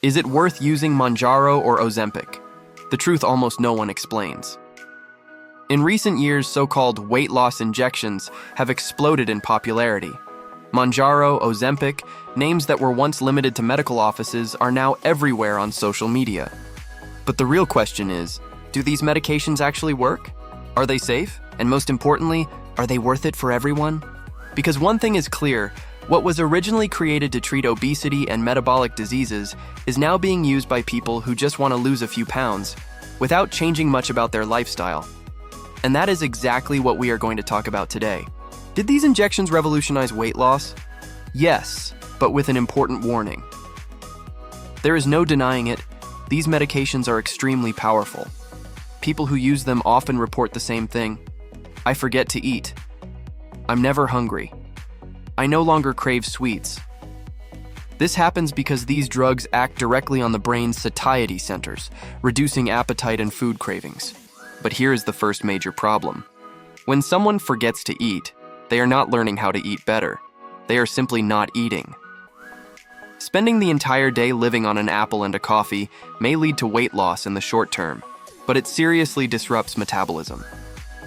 Is it worth using Monjaro or Ozempic? The truth almost no one explains. In recent years, so-called weight loss injections have exploded in popularity. Monjaro, Ozempic, names that were once limited to medical offices are now everywhere on social media. But the real question is, do these medications actually work? Are they safe? And most importantly, are they worth it for everyone? Because one thing is clear, what was originally created to treat obesity and metabolic diseases is now being used by people who just want to lose a few pounds without changing much about their lifestyle. And that is exactly what we are going to talk about today. Did these injections revolutionize weight loss? Yes, but with an important warning. There is no denying it, these medications are extremely powerful. People who use them often report the same thing. I forget to eat. I'm never hungry. I no longer crave sweets. This happens because these drugs act directly on the brain's satiety centers, reducing appetite and food cravings. But here is the first major problem. When someone forgets to eat, they are not learning how to eat better. They are simply not eating. Spending the entire day living on an apple and a coffee may lead to weight loss in the short term, but it seriously disrupts metabolism.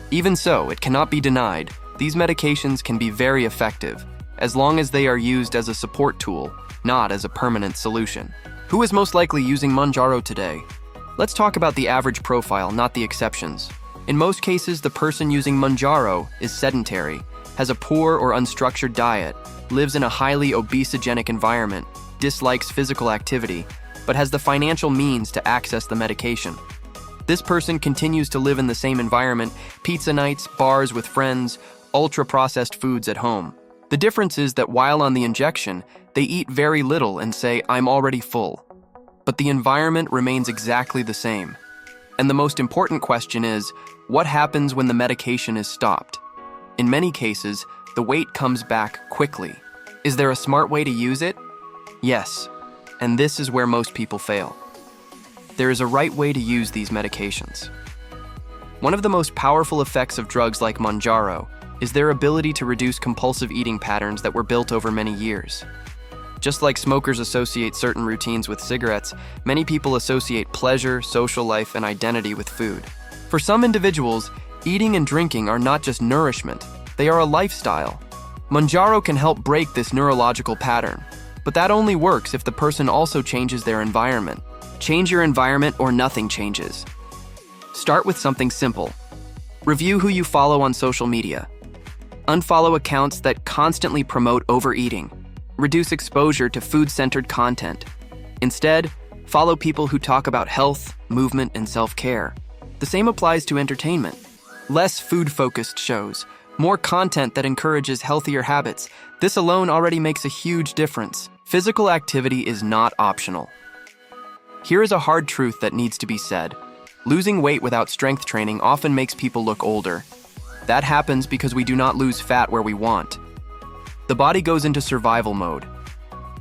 Even so, it cannot be denied, these medications can be very effective, as long as they are used as a support tool, not as a permanent solution. Who is most likely using Monjaro today? Let's talk about the average profile, not the exceptions. In most cases, the person using Monjaro is sedentary, has a poor or unstructured diet, lives in a highly obesogenic environment, dislikes physical activity, but has the financial means to access the medication. This person continues to live in the same environment, pizza nights, bars with friends, ultra-processed foods at home. The difference is that while on the injection, they eat very little and say, "I'm already full." But the environment remains exactly the same. And the most important question is, what happens when the medication is stopped? In many cases, the weight comes back quickly. Is there a smart way to use it? Yes, and this is where most people fail. There is a right way to use these medications. One of the most powerful effects of drugs like Monjaro is their ability to reduce compulsive eating patterns that were built over many years. Just like smokers associate certain routines with cigarettes, many people associate pleasure, social life, and identity with food. For some individuals, eating and drinking are not just nourishment, they are a lifestyle. Monjaro can help break this neurological pattern, but that only works if the person also changes their environment. Change your environment or nothing changes. Start with something simple. Review who you follow on social media. Unfollow accounts that constantly promote overeating. Reduce exposure to food-centered content. Instead, follow people who talk about health, movement, and self-care. The same applies to entertainment. Less food-focused shows, more content that encourages healthier habits. This alone already makes a huge difference. Physical activity is not optional. Here is a hard truth that needs to be said. Losing weight without strength training often makes people look older. That happens because we do not lose fat where we want. The body goes into survival mode.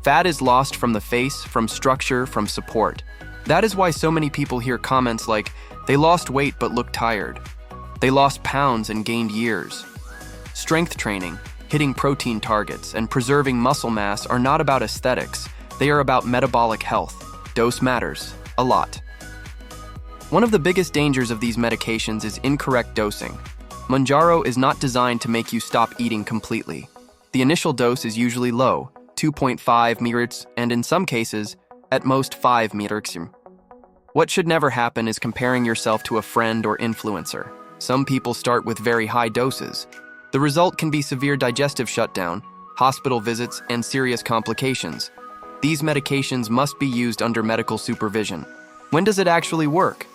Fat is lost from the face, from structure, from support. That is why so many people hear comments like, "They lost weight but look tired." "They lost pounds and gained years." Strength training, hitting protein targets, and preserving muscle mass are not about aesthetics. They are about metabolic health. Dose matters a lot. One of the biggest dangers of these medications is incorrect dosing. Monjaro is not designed to make you stop eating completely. The initial dose is usually low, 2.5 mg, and in some cases, at most 5 mg. What should never happen is comparing yourself to a friend or influencer. Some people start with very high doses. The result can be severe digestive shutdown, hospital visits, and serious complications. These medications must be used under medical supervision. When does it actually work?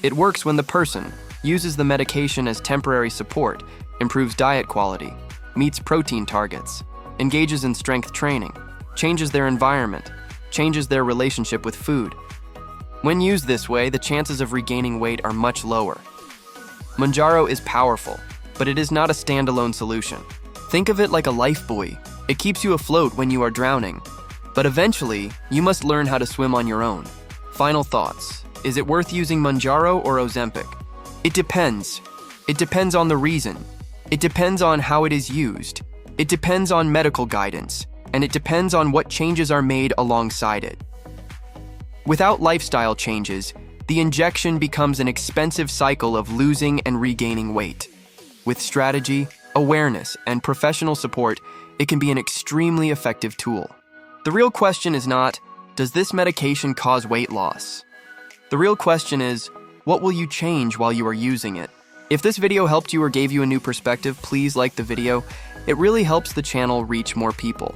It works when the person uses the medication as temporary support, improves diet quality, meets protein targets, engages in strength training, changes their environment, changes their relationship with food. When used this way, the chances of regaining weight are much lower. Monjaro is powerful, but it is not a standalone solution. Think of it like a life buoy. It keeps you afloat when you are drowning. But eventually, you must learn how to swim on your own. Final thoughts. Is it worth using Monjaro or Ozempic? It depends. It depends on the reason. It depends on how it is used. It depends on medical guidance. And it depends on what changes are made alongside it. Without lifestyle changes, the injection becomes an expensive cycle of losing and regaining weight. With strategy, awareness, and professional support, it can be an extremely effective tool. The real question is not, does this medication cause weight loss? The real question is, what will you change while you are using it? If this video helped you or gave you a new perspective, please like the video. It really helps the channel reach more people.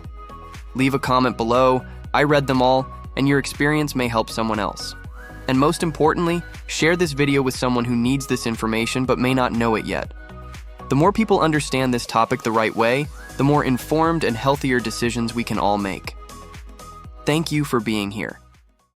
Leave a comment below. I read them all, and your experience may help someone else. And most importantly, share this video with someone who needs this information but may not know it yet. The more people understand this topic the right way, the more informed and healthier decisions we can all make. Thank you for being here.